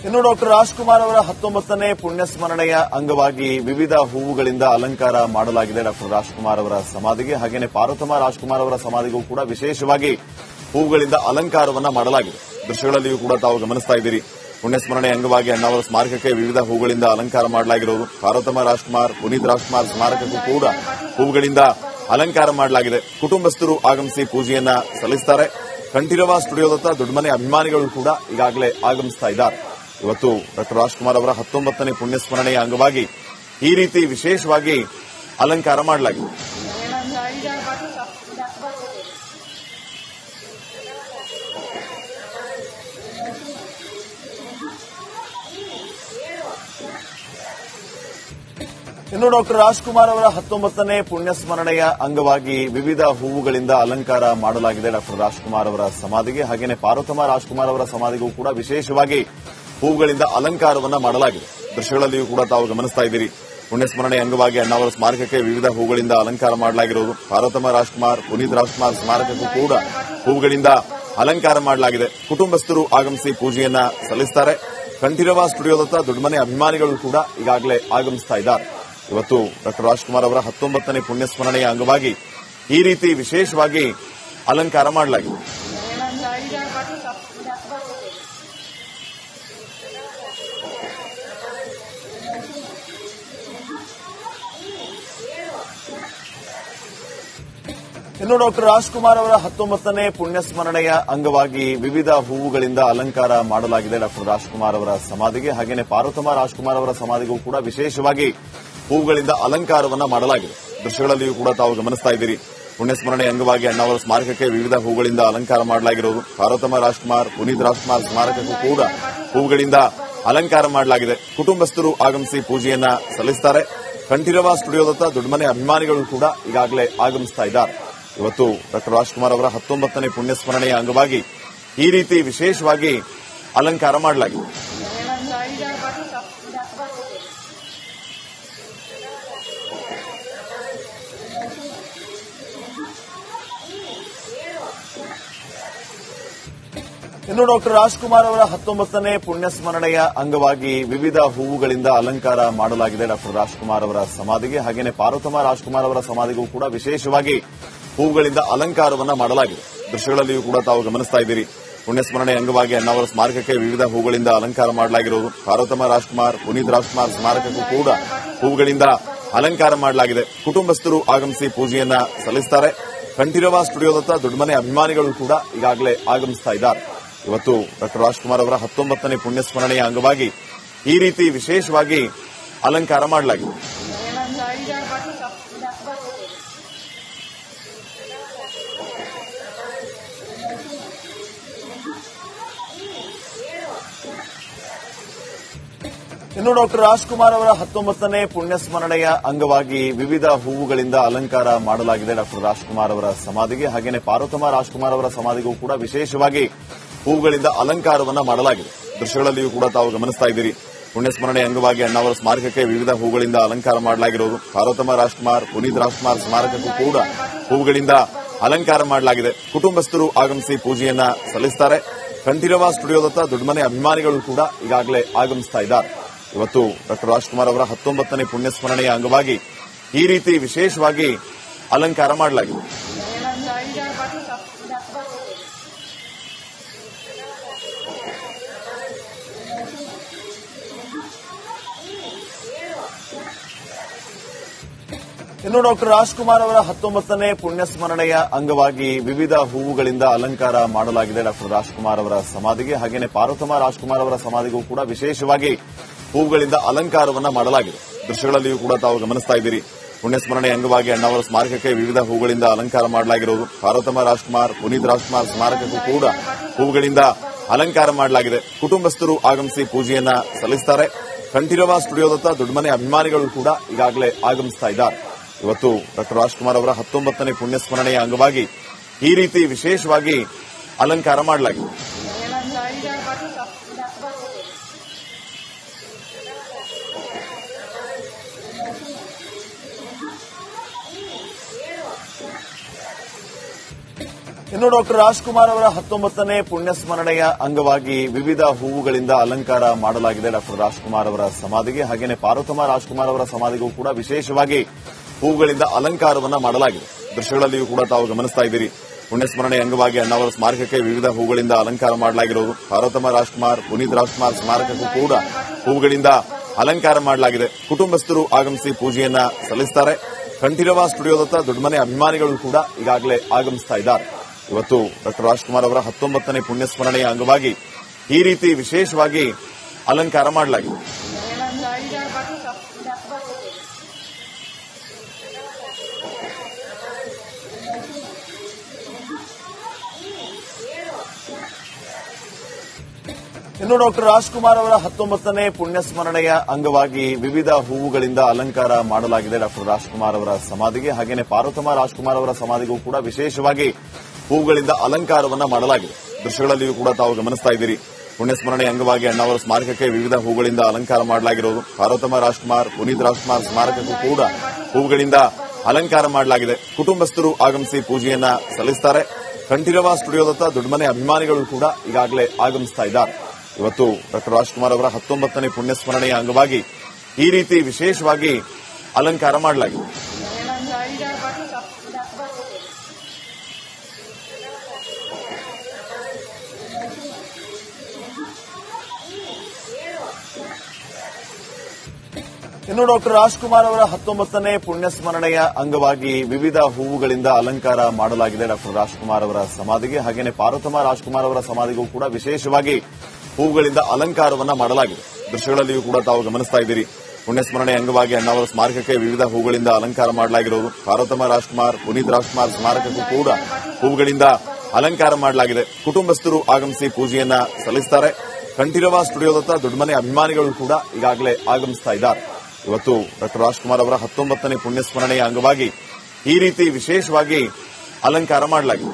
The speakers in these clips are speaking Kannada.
ಇನ್ನು ಡಾಕ್ಟರ್ ರಾಜ್ಕುಮಾರ್ ಅವರ 19ನೇ ಪುಣ್ಯಸ್ಮರಣೆಯ ಅಂಗವಾಗಿ ವಿವಿಧ ಹೂವುಗಳಿಂದ ಅಲಂಕಾರ ಮಾಡಲಾಗಿದೆ ಡಾಕ್ಟರ್ ರಾಜ್ಕುಮಾರ್ ಅವರ ಸಮಾಧಿಗೆ. ಹಾಗೆಯೇ ಪಾರ್ವತಮ್ಮ ರಾಜ್ಕುಮಾರ್ ಅವರ ಸಮಾಧಿಗೂ ಕೂಡ ವಿಶೇಷವಾಗಿ ಹೂವುಗಳಿಂದ ಅಲಂಕಾರವನ್ನ ಮಾಡಲಾಗಿದೆ. ದೃಶ್ಯಗಳಲ್ಲಿಯೂ ಕೂಡ ತಾವು ಗಮನಿಸ್ತಾ ಇದ್ದೀರಿ. ಪುಣ್ಯಸ್ಮರಣೆ ಅಂಗವಾಗಿ ಅಣ್ಣಾವರ ಸ್ಮಾರಕಕ್ಕೆ ವಿವಿಧ ಹೂವುಗಳಿಂದ ಅಲಂಕಾರ ಮಾಡಲಾಗಿರುವುದು. ಪಾರ್ವತಮ್ಮ ರಾಜ್ಕುಮಾರ್, ಪುನೀತ್ ರಾಜ್ಕುಮಾರ್ ಸ್ಮಾರಕಕ್ಕೂ ಕೂಡ ಹೂವುಗಳಿಂದ ಅಲಂಕಾರ ಮಾಡಲಾಗಿದೆ. ಕುಟುಂಬಸ್ಥರು ಆಗಮಿಸಿ ಪೂಜೆಯನ್ನ ಸಲ್ಲಿಸುತ್ತಾರೆ. ಕಂಠೀರವ ಸ್ಟುಡಿಯೋದತ್ತ ದೊಡ್ಡಮನೆ ಅಭಿಮಾನಿಗಳು ಕೂಡ ಈಗಾಗಲೇ ಆಗಮಿಸ್ತಾ ಇದ್ದಾರೆ. ಇವತ್ತು ಡಾಕ್ಟರ್ ರಾಜ್ಕುಮಾರ್ ಅವರ 19ನೇ ಪುಣ್ಯಸ್ಮರಣೆಯ ಅಂಗವಾಗಿ ಈ ರೀತಿ ವಿಶೇಷವಾಗಿ ಅಲಂಕಾರ ಮಾಡಲಾಗಿದೆ. ಇನ್ನು ಡಾಕ್ಟರ್ ರಾಜ್ಕುಮಾರ್ ಅವರ 19ನೇ ಪುಣ್ಯಸ್ಮರಣೆಯ ಅಂಗವಾಗಿ ವಿವಿಧ ಹೂವುಗಳಿಂದ ಅಲಂಕಾರ ಮಾಡಲಾಗಿದೆ ಡಾಕ್ಟರ್ ರಾಜ್ಕುಮಾರ್ ಅವರ ಸಮಾಧಿಗೆ. ಹಾಗೆಯೇ ಪಾರ್ವತಮ್ಮ ರಾಜ್ಕುಮಾರ್ ಅವರ ಸಮಾಧಿಗೂ ಕೂಡ ವಿಶೇಷವಾಗಿ ಹೂವುಗಳಿಂದ ಅಲಂಕಾರವನ್ನ ಮಾಡಲಾಗಿದೆ. ದೃಶ್ಯಗಳಲ್ಲಿಯೂ ಕೂಡ ತಾವು ಗಮನಿಸ್ತಾ ಇದ್ದೀರಿ. ಪುಣ್ಯಸ್ಮರಣೆ ಅಂಗವಾಗಿ ಅಣ್ಣಾವರ ಸ್ಮಾರಕಕ್ಕೆ ವಿವಿಧ ಹೂವುಗಳಿಂದ ಅಲಂಕಾರ ಮಾಡಲಾಗಿರುವುದು. ಪಾರ್ವತಮ್ಮ ರಾಜ್ಕುಮಾರ್, ಪುನೀತ್ ರಾಜ್ಕುಮಾರ್ ಸ್ಮಾರಕಕ್ಕೂ ಕೂಡ ಹೂವುಗಳಿಂದ ಅಲಂಕಾರ ಮಾಡಲಾಗಿದೆ. ಕುಟುಂಬಸ್ಥರು ಆಗಮಿಸಿ ಪೂಜೆಯನ್ನ ಸಲ್ಲಿಸುತ್ತಾರೆ. ಕಂಠೀರವ ಸ್ಟುಡಿಯೋದತ್ತ ದೊಡ್ಡಮನೆ ಅಭಿಮಾನಿಗಳು ಕೂಡ ಈಗಾಗಲೇ ಆಗಮಿಸ್ತಾ ಇದ್ದಾರೆ. ಇವತ್ತು ಡಾಕ್ಟರ್ ರಾಜ್ಕುಮಾರ್ ಅವರ 19ನೇ ಪುಣ್ಯಸ್ಮರಣೆಯ ಅಂಗವಾಗಿ ಈ ರೀತಿ ವಿಶೇಷವಾಗಿ ಅಲಂಕಾರ ಮಾಡಲಾಗಿದೆ. ಇನ್ನು ಡಾಕ್ಟರ್ ರಾಜ್ಕುಮಾರ್ ಅವರ 19ನೇ ಪುಣ್ಯಸ್ಮರಣೆಯ ಅಂಗವಾಗಿ ವಿವಿಧ ಹೂವುಗಳಿಂದ ಅಲಂಕಾರ ಮಾಡಲಾಗಿದೆ ಡಾಕ್ಟರ್ ರಾಜ್ಕುಮಾರ್ ಅವರ ಸಮಾಧಿಗೆ. ಹಾಗೆಯೇ ಪಾರ್ವತಮ್ಮ ರಾಜ್ಕುಮಾರ್ ಅವರ ಸಮಾಧಿಗೂ ಕೂಡ ವಿಶೇಷವಾಗಿ ಹೂವುಗಳಿಂದ ಅಲಂಕಾರವನ್ನ ಮಾಡಲಾಗಿದೆ. ದೃಶ್ಯಗಳಲ್ಲಿಯೂ ಕೂಡ ತಾವು ಗಮನಿಸ್ತಾ ಇದ್ದೀರಿ. ಪುಣ್ಯಸ್ಮರಣೆ ಅಂಗವಾಗಿ ಅಣ್ಣಾವರ ಸ್ಮಾರಕಕ್ಕೆ ವಿವಿಧ ಹೂವುಗಳಿಂದ ಅಲಂಕಾರ ಮಾಡಲಾಗಿರುವುದು. ಪಾರ್ವತಮ್ಮ ರಾಜ್ಕುಮಾರ್, ಪುನೀತ್ ರಾಜ್ಕುಮಾರ್ ಸ್ಮಾರಕಕ್ಕೂ ಕೂಡ ಹೂವುಗಳಿಂದ ಅಲಂಕಾರ ಮಾಡಲಾಗಿದೆ. ಕುಟುಂಬಸ್ಥರು ಆಗಮಿಸಿ ಪೂಜೆಯನ್ನ ಸಲ್ಲಿಸುತ್ತಾರೆ. ಕಂಠೀರವ ಸ್ಟುಡಿಯೋದತ್ತ ದೊಡ್ಡಮನೆ ಅಭಿಮಾನಿಗಳು ಕೂಡ ಈಗಾಗಲೇ ಆಗಮಿಸ್ತಾ ಇದ್ದಾರೆ. ಇವತ್ತು ಡಾಕ್ಟರ್ ರಾಜ್ಕುಮಾರ್ ಅವರ 19ನೇ ಪುಣ್ಯಸ್ಮರಣೆಯ ಅಂಗವಾಗಿ ಈ ರೀತಿ ವಿಶೇಷವಾಗಿ ಅಲಂಕಾರ ಮಾಡಲಾಗಿದೆ. ಇನ್ನು ಡಾಕ್ಟರ್ ರಾಜ್ಕುಮಾರ್ ಅವರ 19ನೇ ಪುಣ್ಯಸ್ಮರಣೆಯ ಅಂಗವಾಗಿ ವಿವಿಧ ಹೂವುಗಳಿಂದ ಅಲಂಕಾರ ಮಾಡಲಾಗಿದೆ ಡಾಕ್ಟರ್ ರಾಜ್ಕುಮಾರ್ ಅವರ ಸಮಾಧಿಗೆ. ಹಾಗೆಯೇ ಪಾರ್ವತಮ್ಮ ರಾಜ್ಕುಮಾರ್ ಅವರ ಸಮಾಧಿಗೂ ಕೂಡ ವಿಶೇಷವಾಗಿ ಹೂವುಗಳಿಂದ ಅಲಂಕಾರವನ್ನ ಮಾಡಲಾಗಿದೆ. ದೃಶ್ಯಗಳಲ್ಲಿಯೂ ಕೂಡ ತಾವು ಗಮನಿಸ್ತಾ ಇದ್ದೀರಿ. ಪುಣ್ಯಸ್ಮರಣೆ ಅಂಗವಾಗಿ ಅಣ್ಣಾವರ ಸ್ಮಾರಕಕ್ಕೆ ವಿವಿಧ ಹೂವುಗಳಿಂದ ಅಲಂಕಾರ ಮಾಡಲಾಗಿರುವುದು. ಪಾರ್ವತಮ್ಮ ರಾಜ್ಕುಮಾರ್, ಪುನೀತ್ ರಾಜ್ಕುಮಾರ್ ಸ್ಮಾರಕಕ್ಕೂ ಕೂಡ ಹೂವುಗಳಿಂದ ಅಲಂಕಾರ ಮಾಡಲಾಗಿದೆ. ಕುಟುಂಬಸ್ಥರು ಆಗಮಿಸಿ ಪೂಜೆಯನ್ನ ಸಲ್ಲಿಸುತ್ತಾರೆ. ಕಂಠೀರವ ಸ್ಟುಡಿಯೋದತ್ತ ದೊಡ್ಡಮನೆ ಅಭಿಮಾನಿಗಳು ಕೂಡ ಈಗಾಗಲೇ ಆಗಮಿಸ್ತಾ ಇದ್ದಾರೆ. ಇವತ್ತು ಡಾಕ್ಟರ್ ರಾಜ್ಕುಮಾರ್ ಅವರ 19ನೇ ಪುಣ್ಯಸ್ಮರಣೆಯ ಅಂಗವಾಗಿ ಈ ರೀತಿ ವಿಶೇಷವಾಗಿ ಅಲಂಕಾರ ಮಾಡಲಾಗಿದೆ. ಇನ್ನು ಡಾಕ್ಟರ್ ರಾಜ್ಕುಮಾರ್ ಅವರ 19ನೇ ಪುಣ್ಯಸ್ಮರಣೆಯ ಅಂಗವಾಗಿ ವಿವಿಧ ಹೂವುಗಳಿಂದ ಅಲಂಕಾರ ಮಾಡಲಾಗಿದೆ ಡಾಕ್ಟರ್ ರಾಜ್ಕುಮಾರ್ ಅವರ ಸಮಾಧಿಗೆ. ಹಾಗೆಯೇ ಪಾರ್ವತಮ್ಮ ರಾಜ್ಕುಮಾರ್ ಅವರ ಸಮಾಧಿಗೂ ಕೂಡ ವಿಶೇಷವಾಗಿ ಹೂವುಗಳಿಂದ ಅಲಂಕಾರವನ್ನ ಮಾಡಲಾಗಿದೆ. ದೃಶ್ಯಗಳಲ್ಲಿಯೂ ಕೂಡ ತಾವು ಗಮನಿಸ್ತಾ ಇದ್ದೀರಿ. ಪುಣ್ಯಸ್ಮರಣೆ ಅಂಗವಾಗಿ ಅಣ್ಣಾವರ ಸ್ಮಾರಕಕ್ಕೆ ವಿವಿಧ ಹೂವುಗಳಿಂದ ಅಲಂಕಾರ ಮಾಡಲಾಗಿರುವುದು. ಪಾರ್ವತಮ್ಮ ರಾಜ್ಕುಮಾರ್, ಪುನೀತ್ ರಾಜ್ಕುಮಾರ್ ಸ್ಮಾರಕಕ್ಕೂ ಕೂಡ ಹೂವುಗಳಿಂದ ಅಲಂಕಾರ ಮಾಡಲಾಗಿದೆ. ಕುಟುಂಬಸ್ಥರು ಆಗಮಿಸಿ ಪೂಜೆಯನ್ನ ಸಲ್ಲಿಸುತ್ತಾರೆ. ಕಂಠೀರವ ಸ್ಟುಡಿಯೋದತ್ತ ದೊಡ್ಡಮನೆ ಅಭಿಮಾನಿಗಳು ಕೂಡ ಈಗಾಗಲೇ ಆಗಮಿಸ್ತಾ ಇದ್ದಾರೆ. ಇವತ್ತು ಡಾಕ್ಟರ್ ರಾಜ್ಕುಮಾರ್ ಅವರ 19ನೇ ಪುಣ್ಯಸ್ಮರಣೆಯ ಅಂಗವಾಗಿ ಈ ರೀತಿ ವಿಶೇಷವಾಗಿ ಅಲಂಕಾರ ಮಾಡಲಾಗಿದೆ. ಇನ್ನು ಡಾಕ್ಟರ್ ರಾಜ್ಕುಮಾರ್ ಅವರ 19ನೇ ಪುಣ್ಯಸ್ಮರಣೆಯ ಅಂಗವಾಗಿ ವಿವಿಧ ಹೂವುಗಳಿಂದ ಅಲಂಕಾರ ಮಾಡಲಾಗಿದೆ ಡಾಕ್ಟರ್ ರಾಜ್ಕುಮಾರ್ ಅವರ ಸಮಾಧಿಗೆ. ಹಾಗೆಯೇ ಪಾರ್ವತಮ್ಮ ರಾಜ್ಕುಮಾರ್ ಅವರ ಸಮಾಧಿಗೂ ಕೂಡ ವಿಶೇಷವಾಗಿ ಹೂವುಗಳಿಂದ ಅಲಂಕಾರವನ್ನ ಮಾಡಲಾಗಿದೆ. ದೃಶ್ಯಗಳಲ್ಲಿಯೂ ಕೂಡ ತಾವು ಗಮನಿಸ್ತಾ ಇದ್ದೀರಿ. ಪುಣ್ಯಸ್ಮರಣೆ ಅಂಗವಾಗಿ ಅಣ್ಣಾವರ ಸ್ಮಾರಕಕ್ಕೆ ವಿವಿಧ ಹೂವುಗಳಿಂದ ಅಲಂಕಾರ ಮಾಡಲಾಗಿರುವುದು. ಪಾರ್ವತಮ್ಮ ರಾಜ್ಕುಮಾರ್, ಪುನೀತ್ ರಾಜ್ಕುಮಾರ್ ಸ್ಮಾರಕಕ್ಕೂ ಕೂಡ ಹೂವುಗಳಿಂದ ಅಲಂಕಾರ ಮಾಡಲಾಗಿದೆ. ಕುಟುಂಬಸ್ಥರು ಆಗಮಿಸಿ ಪೂಜೆಯನ್ನ ಸಲ್ಲಿಸುತ್ತಾರೆ. ಕಂಠೀರವ ಸ್ಟುಡಿಯೋದತ್ತ ದೊಡ್ಡಮನೆ ಅಭಿಮಾನಿಗಳು ಕೂಡ ಈಗಾಗಲೇ ಆಗಮಿಸ್ತಾ ಇದ್ದಾರೆ. ಇವತ್ತು ಡಾಕ್ಟರ್ ರಾಜ್ಕುಮಾರ್ ಅವರ 19ನೇ ಪುಣ್ಯಸ್ಮರಣೆಯ ಅಂಗವಾಗಿ ಈ ರೀತಿ ವಿಶೇಷವಾಗಿ ಅಲಂಕಾರ ಮಾಡಲಾಗಿದೆ. ಇನ್ನು ಡಾಕ್ಟರ್ ರಾಜ್ಕುಮಾರ್ ಅವರ 19ನೇ ಪುಣ್ಯಸ್ಮರಣೆಯ ಅಂಗವಾಗಿ ವಿವಿಧ ಹೂವುಗಳಿಂದ ಅಲಂಕಾರ ಮಾಡಲಾಗಿದೆ ಡಾಕ್ಟರ್ ರಾಜ್ಕುಮಾರ್ ಅವರ ಸಮಾಧಿಗೆ. ಹಾಗೆಯೇ ಪಾರ್ವತಮ್ಮ ರಾಜ್ಕುಮಾರ್ ಅವರ ಸಮಾಧಿಗೂ ಕೂಡ ವಿಶೇಷವಾಗಿ ಹೂವುಗಳಿಂದ ಅಲಂಕಾರವನ್ನ ಮಾಡಲಾಗಿದೆ. ದೃಶ್ಯಗಳಲ್ಲಿಯೂ ಕೂಡ ತಾವು ಗಮನಿಸ್ತಾ ಇದ್ದೀರಿ. ಪುಣ್ಯಸ್ಮರಣೆ ಅಂಗವಾಗಿ ಅಣ್ಣಾವರ ಸ್ಮಾರಕಕ್ಕೆ ವಿವಿಧ ಹೂವುಗಳಿಂದ ಅಲಂಕಾರ ಮಾಡಲಾಗಿರುವುದು. ಪಾರ್ವತಮ್ಮ ರಾಜ್ಕುಮಾರ್, ಪುನೀತ್ ರಾಜ್ಕುಮಾರ್ ಸ್ಮಾರಕಕ್ಕೂ ಕೂಡ ಹೂವುಗಳಿಂದ ಅಲಂಕಾರ ಮಾಡಲಾಗಿದೆ. ಕುಟುಂಬಸ್ಥರು ಆಗಮಿಸಿ ಪೂಜೆಯನ್ನ ಸಲ್ಲಿಸುತ್ತಾರೆ. ಕಂಠೀರವ ಸ್ಟುಡಿಯೋದತ್ತ ದೊಡ್ಡಮನೆ ಅಭಿಮಾನಿಗಳು ಕೂಡ ಈಗಾಗಲೇ ಆಗಮಿಸ್ತಾ ಇದ್ದಾರೆ. ಇವತ್ತು ಡಾಕ್ಟರ್ ರಾಜ್ಕುಮಾರ್ ಅವರ 19ನೇ ಪುಣ್ಯಸ್ಮರಣೆಯ ಅಂಗವಾಗಿ ಈ ರೀತಿ ವಿಶೇಷವಾಗಿ ಅಲಂಕಾರ ಮಾಡಲಾಗಿದೆ. ಇನ್ನು ಡಾಕ್ಟರ್ ರಾಜ್ಕುಮಾರ್ ಅವರ 19ನೇ ಪುಣ್ಯಸ್ಮರಣೆಯ ಅಂಗವಾಗಿ ವಿವಿಧ ಹೂವುಗಳಿಂದ ಅಲಂಕಾರ ಮಾಡಲಾಗಿದೆ ಡಾಕ್ಟರ್ ರಾಜ್ಕುಮಾರ್ ಅವರ ಸಮಾಧಿಗೆ. ಹಾಗೆಯೇ ಪಾರ್ವತಮ್ಮ ರಾಜ್ಕುಮಾರ್ ಅವರ ಸಮಾಧಿಗೂ ಕೂಡ ವಿಶೇಷವಾಗಿ ಹೂವುಗಳಿಂದ ಅಲಂಕಾರವನ್ನ ಮಾಡಲಾಗಿದೆ. ದೃಶ್ಯಗಳಲ್ಲಿಯೂ ಕೂಡ ತಾವು ಗಮನಿಸ್ತಾ ಇದ್ದೀರಿ. ಪುಣ್ಯಸ್ಮರಣೆ ಅಂಗವಾಗಿ ಅಣ್ಣಾವರ ಸ್ಮಾರಕಕ್ಕೆ ವಿವಿಧ ಹೂವುಗಳಿಂದ ಅಲಂಕಾರ ಮಾಡಲಾಗಿರುವುದು. ಪಾರ್ವತಮ್ಮ ರಾಜ್ಕುಮಾರ್, ಪುನೀತ್ ರಾಜ್ಕುಮಾರ್ ಸ್ಮಾರಕಕ್ಕೂ ಕೂಡ ಹೂವುಗಳಿಂದ ಅಲಂಕಾರ ಮಾಡಲಾಗಿದೆ. ಕುಟುಂಬಸ್ಥರು ಆಗಮಿಸಿ ಪೂಜೆಯನ್ನ ಸಲ್ಲಿಸುತ್ತಾರೆ. ಕಂಠೀರವ ಸ್ಟುಡಿಯೋದತ್ತ ದೊಡ್ಡಮನೆ ಅಭಿಮಾನಿಗಳು ಕೂಡ ಈಗಾಗಲೇ ಆಗಮಿಸ್ತಾ ಇದ್ದಾರೆ. ಇವತ್ತು ಡಾಕ್ಟರ್ ರಾಜ್ಕುಮಾರ್ ಅವರ 19ನೇ ಪುಣ್ಯಸ್ಮರಣೆಯ ಅಂಗವಾಗಿ ಈ ರೀತಿ ವಿಶೇಷವಾಗಿ ಅಲಂಕಾರ ಮಾಡಲಾಗಿದೆ. ಇನ್ನು ಡಾಕ್ಟರ್ ರಾಜ್ಕುಮಾರ್ ಅವರ 19ನೇ ಪುಣ್ಯಸ್ಮರಣೆಯ ಅಂಗವಾಗಿ ವಿವಿಧ ಹೂವುಗಳಿಂದ ಅಲಂಕಾರ ಮಾಡಲಾಗಿದೆ ಡಾಕ್ಟರ್ ರಾಜ್ಕುಮಾರ್ ಅವರ ಸಮಾಧಿಗೆ. ಹಾಗೆಯೇ ಪಾರ್ವತಮ್ಮ ರಾಜ್ಕುಮಾರ್ ಅವರ ಸಮಾಧಿಗೂ ಕೂಡ ವಿಶೇಷವಾಗಿ ಹೂವುಗಳಿಂದ ಅಲಂಕಾರವನ್ನ ಮಾಡಲಾಗಿದೆ. ದೃಶ್ಯಗಳಲ್ಲಿಯೂ ಕೂಡ ತಾವು ಗಮನಿಸ್ತಾ ಇದ್ದೀರಿ. ಪುಣ್ಯಸ್ಮರಣೆ ಅಂಗವಾಗಿ ಅಣ್ಣಾವರ ಸ್ಮಾರಕಕ್ಕೆ ವಿವಿಧ ಹೂವುಗಳಿಂದ ಅಲಂಕಾರ ಮಾಡಲಾಗಿರುವುದು. ಪಾರ್ವತಮ್ಮ ರಾಜ್ಕುಮಾರ್, ಪುನೀತ್ ರಾಜ್ಕುಮಾರ್ ಸ್ಮಾರಕಕ್ಕೂ ಕೂಡ ಹೂವುಗಳಿಂದ ಅಲಂಕಾರ ಮಾಡಲಾಗಿದೆ. ಕುಟುಂಬಸ್ಥರು ಆಗಮಿಸಿ ಪೂಜೆಯನ್ನ ಸಲ್ಲಿಸುತ್ತಾರೆ. ಕಂಠೀರವ ಸ್ಟುಡಿಯೋದತ್ತ ದೊಡ್ಡಮನೆ ಅಭಿಮಾನಿಗಳು ಕೂಡ ಈಗಾಗಲೇ ಆಗಮಿಸ್ತಾ ಇದ್ದಾರೆ. ಇವತ್ತು ಡಾಕ್ಟರ್ ರಾಜ್ಕುಮಾರ್ ಅವರ 19ನೇ ಪುಣ್ಯಸ್ಮರಣೆಯ ಅಂಗವಾಗಿ ಈ ರೀತಿ ವಿಶೇಷವಾಗಿ ಅಲಂಕಾರ ಮಾಡಲಾಗಿದೆ.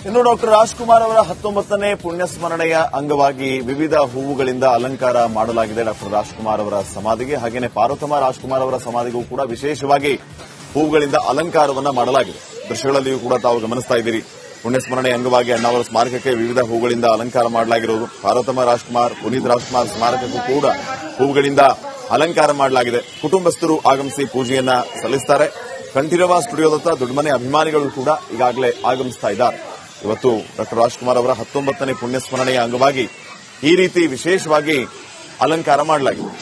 ಇನ್ನು ಡಾಕ್ಟರ್ ರಾಜ್ಕುಮಾರ್ ಅವರ 19ನೇ ಪುಣ್ಯಸ್ಮರಣೆಯ ಅಂಗವಾಗಿ ವಿವಿಧ ಹೂವುಗಳಿಂದ ಅಲಂಕಾರ ಮಾಡಲಾಗಿದೆ ಡಾಕ್ಟರ್ ರಾಜ್ಕುಮಾರ್ ಅವರ ಸಮಾಧಿಗೆ. ಹಾಗೆಯೇ ಪಾರ್ವತಮ್ಮ ರಾಜ್ಕುಮಾರ್ ಅವರ ಸಮಾಧಿಗೂ ಕೂಡ ವಿಶೇಷವಾಗಿ ಹೂವುಗಳಿಂದ ಅಲಂಕಾರವನ್ನ ಮಾಡಲಾಗಿದೆ. ದೃಶ್ಯಗಳಲ್ಲಿಯೂ ಕೂಡ ತಾವು ಗಮನಿಸ್ತಾ ಇದ್ದೀರಿ. ಪುಣ್ಯಸ್ಮರಣೆ ಅಂಗವಾಗಿ ಅಣ್ಣಾವರ ಸ್ಮಾರಕಕ್ಕೆ ವಿವಿಧ ಹೂವುಗಳಿಂದ ಅಲಂಕಾರ ಮಾಡಲಾಗಿರುವುದು. ಪಾರ್ವತಮ್ಮ ರಾಜ್ಕುಮಾರ್, ಪುನೀತ್ ರಾಜ್ಕುಮಾರ್ ಸ್ಮಾರಕಕ್ಕೂ ಕೂಡ ಹೂವುಗಳಿಂದ ಅಲಂಕಾರ ಮಾಡಲಾಗಿದೆ. ಕುಟುಂಬಸ್ಥರು ಆಗಮಿಸಿ ಪೂಜೆಯನ್ನ ಸಲ್ಲಿಸುತ್ತಾರೆ. ಕಂಠೀರವ ಸ್ಟುಡಿಯೋದತ್ತ ದೊಡ್ಡಮನೆ ಅಭಿಮಾನಿಗಳು ಕೂಡ ಈಗಾಗಲೇ ಆಗಮಿಸ್ತಾ ಇದ್ದಾರೆ. ಇವತ್ತು ಡಾಕ್ಟರ್ ರಾಜ್ಕುಮಾರ್ ಅವರ 19ನೇ ಪುಣ್ಯಸ್ಮರಣೆಯ ಅಂಗವಾಗಿ ಈ ರೀತಿ ವಿಶೇಷವಾಗಿ ಅಲಂಕಾರ ಮಾಡಲಾಗಿದೆ.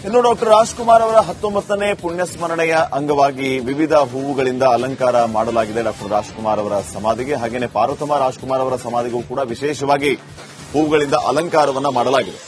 ಇನ್ನು ಡಾಕ್ಟರ್ ರಾಜ್ಕುಮಾರ್ ಅವರ 19ನೇ ಪುಣ್ಯಸ್ಮರಣೆಯ ಅಂಗವಾಗಿ ವಿವಿಧ ಹೂವುಗಳಿಂದ ಅಲಂಕಾರ ಮಾಡಲಾಗಿದೆ ಡಾಕ್ಟರ್ ರಾಜ್ಕುಮಾರ್ ಅವರ ಸಮಾಧಿಗೆ. ಹಾಗೆಯೇ ಪಾರ್ವತಮ್ಮ ರಾಜ್ಕುಮಾರ್ ಅವರ ಸಮಾಧಿಗೂ ಕೂಡ ವಿಶೇಷವಾಗಿ ಹೂವುಗಳಿಂದ ಅಲಂಕಾರವನ್ನ ಮಾಡಲಾಗಿದೆ.